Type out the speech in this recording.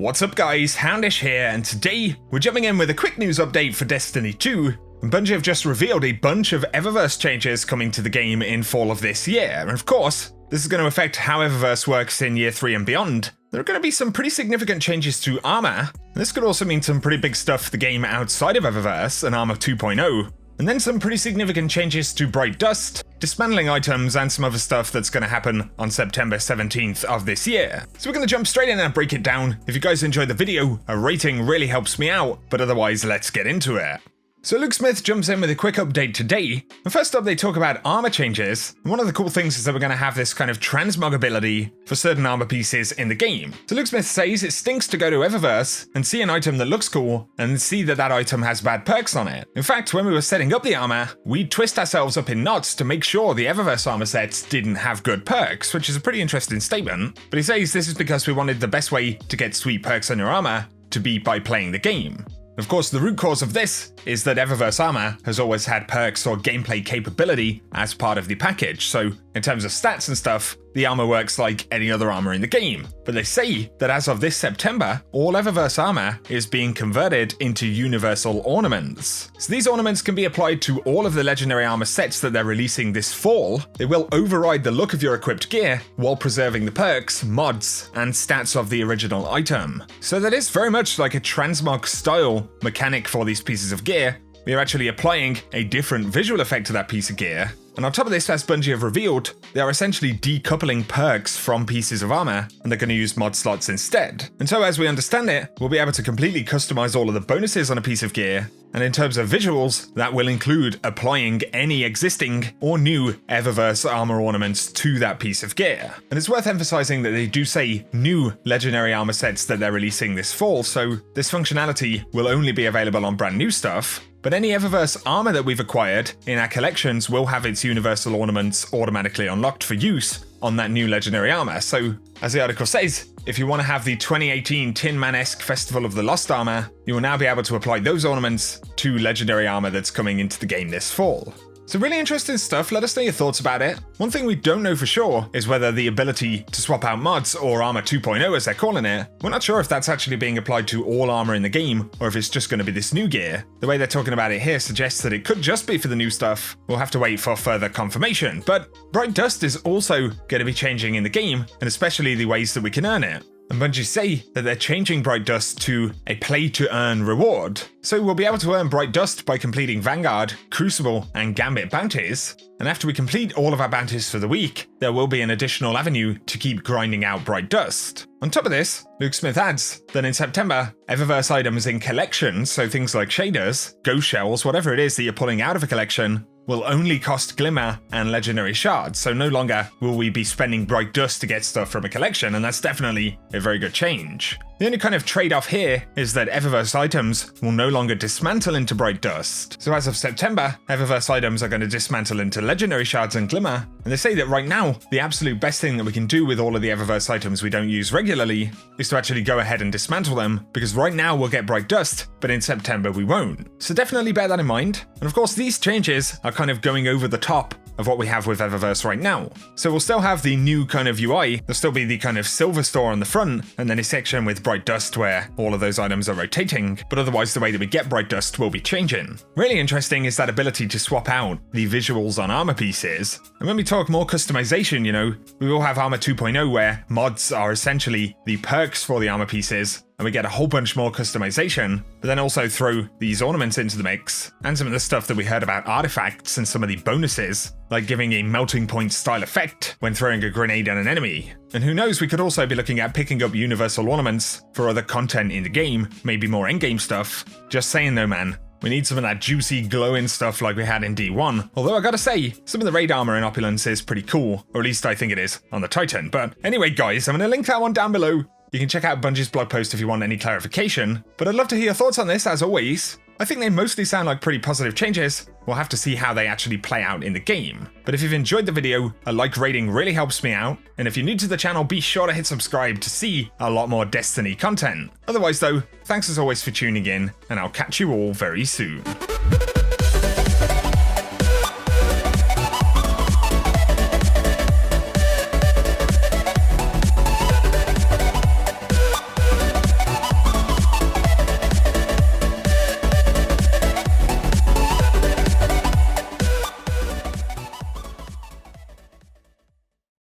What's up guys, Houndish here, and today we're jumping in with a quick news update for Destiny 2. Bungie have just revealed a bunch of Eververse changes coming to the game in fall of this year, and of course, this is going to affect how Eververse works in year 3 and beyond. There are going to be some pretty significant changes to armor, and this could also mean some pretty big stuff for the game outside of Eververse and Armor 2.0. And then some pretty significant changes to Bright Dust, dismantling items, and some other stuff that's going to happen on September 17th of this year. So we're going to jump straight in and break it down. If you guys enjoyed the video, a rating really helps me out, but otherwise let's get into it. So Luke Smith jumps in with a quick update today, and first up they talk about armor changes, and one of the cool things is that we're going to have this kind of transmog ability for certain armor pieces in the game. So Luke Smith says it stinks to go to Eververse and see an item that looks cool, and see that that item has bad perks on it. In fact, when we were setting up the armor, we'd twist ourselves up in knots to make sure the Eververse armor sets didn't have good perks, which is a pretty interesting statement, but he says this is because we wanted the best way to get sweet perks on your armor to be by playing the game. Of course, the root cause of this is that Eververse armor has always had perks or gameplay capability as part of the package, so in terms of stats and stuff, the armor works like any other armor in the game. But they say that as of this September, all Eververse armor is being converted into universal ornaments. So these ornaments can be applied to all of the legendary armor sets that they're releasing this fall. They will override the look of your equipped gear while preserving the perks, mods, and stats of the original item. So that is very much like a transmog style mechanic for these pieces of gear. We are actually applying a different visual effect to that piece of gear. And on top of this, as Bungie have revealed, they are essentially decoupling perks from pieces of armor, and they're going to use mod slots instead. And so as we understand it, we'll be able to completely customize all of the bonuses on a piece of gear, and in terms of visuals, that will include applying any existing or new Eververse armor ornaments to that piece of gear. And it's worth emphasizing that they do say new legendary armor sets that they're releasing this fall, so this functionality will only be available on brand new stuff. But any Eververse armor that we've acquired in our collections will have its universal ornaments automatically unlocked for use on that new legendary armor. So, as the article says, if you want to have the 2018 Tin Man-esque Festival of the Lost armor, you will now be able to apply those ornaments to legendary armor that's coming into the game this fall. So really interesting stuff, let us know your thoughts about it. One thing we don't know for sure is whether the ability to swap out mods, or Armor 2.0 as they're calling it, we're not sure if that's actually being applied to all armor in the game, or if it's just going to be this new gear. The way they're talking about it here suggests that it could just be for the new stuff. We'll have to wait for further confirmation, but Bright Dust is also going to be changing in the game, and especially the ways that we can earn it. And Bungie say that they're changing Bright Dust to a play-to-earn reward. So we'll be able to earn Bright Dust by completing Vanguard, Crucible, and Gambit bounties. And after we complete all of our bounties for the week, there will be an additional avenue to keep grinding out Bright Dust. On top of this, Luke Smith adds that in September, Eververse items in collections, so things like shaders, ghost shells, whatever it is that you're pulling out of a collection, will only cost Glimmer and Legendary Shards, so no longer will we be spending Bright Dust to get stuff from a collection, and that's definitely a very good change. The only kind of trade-off here is that Eververse items will no longer dismantle into Bright Dust. So as of September, Eververse items are going to dismantle into Legendary Shards and Glimmer, and they say that right now, the absolute best thing that we can do with all of the Eververse items we don't use regularly is to actually go ahead and dismantle them, because right now we'll get Bright Dust, but in September we won't. So definitely bear that in mind. And of course these changes are kind of going over the top of what we have with Eververse right now. So we'll still have the new kind of UI, there'll still be the kind of silver store on the front, and then a section with Bright Dust where all of those items are rotating, but otherwise the way that we get Bright Dust will be changing. Really interesting is that ability to swap out the visuals on armor pieces. And when we talk more customization, you know, we will have Armor 2.0 where mods are essentially the perks for the armor pieces, and we get a whole bunch more customization, but then also throw these ornaments into the mix, and some of the stuff that we heard about artifacts and some of the bonuses, like giving a melting point style effect when throwing a grenade at an enemy. And who knows, we could also be looking at picking up universal ornaments for other content in the game, maybe more endgame stuff. Just saying though, man. We need some of that juicy glowing stuff like we had in D1, although I gotta say, some of the raid armor in Opulence is pretty cool, or at least I think it is on the Titan. But anyway guys, I'm gonna link that one down below. You can check out Bungie's blog post if you want any clarification, but I'd love to hear your thoughts on this as always. I think they mostly sound like pretty positive changes. We'll have to see how they actually play out in the game. But if you've enjoyed the video, a like rating really helps me out, and if you're new to the channel, be sure to hit subscribe to see a lot more Destiny content. Otherwise though, thanks as always for tuning in, and I'll catch you all very soon.